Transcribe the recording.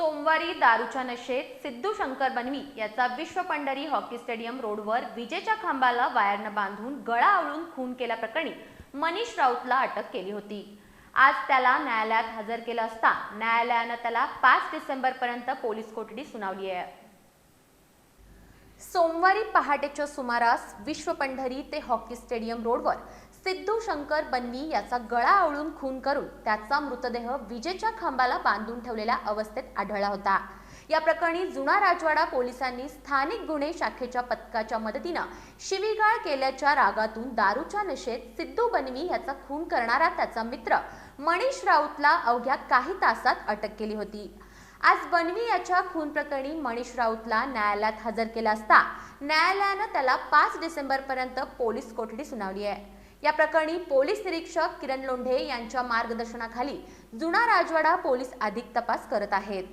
सोमवारी दारूच्या नशेत सिद्धू शंकर बनवी याचा विश्व पंढरी हॉकी स्टेडियम रोडवर विजेच्या खांबाला वायरनं बांधून गळा आवळून खून केल्याप्रकरणी मनीष राऊतला अटक केली होती। आज त्याला न्यायालयात हजर केलं असता न्यायालयानं त्याला 5 डिसेंबरपर्यंत पोलीस कोठडी सुनावली आहे। सोमवारी पहाटेच्या सुमारास विश्व पंढरी ते हॉकी स्टेडियम रोडवर सिद्धू शंकर बनवी याचा गळा आवळून खून करून त्याचा मृतदेह विजेच्या खांबाला बांधून ठेवलेल्या अवस्थेत आढळला होता। या प्रकरणी जुना राजवाडा पोलिसांनी स्थानिक गुन्हे शाखेच्या पथकाच्या मदतीने शिवीगाळ केल्याच्या रागातून दारूच्या नशेत सिद्धू बनवी याचा खून करणारा त्याचा मित्र मनीष राऊतला अवघ्या काही तासात अटक केली होती। आज बनवी याच्या खून प्रकरणी मनीष राऊतला न्यायालयात हजर केला असता न्यायालयानं त्याला 5 डिसेंबरपर्यंत पोलीस कोठडी सुनावली आहे। या प्रकरणी पोलीस निरीक्षक किरण लोंढे यांच्या मार्गदर्शनाखाली जुना राजवाडा पोलीस अधिक तपास करत आहेत।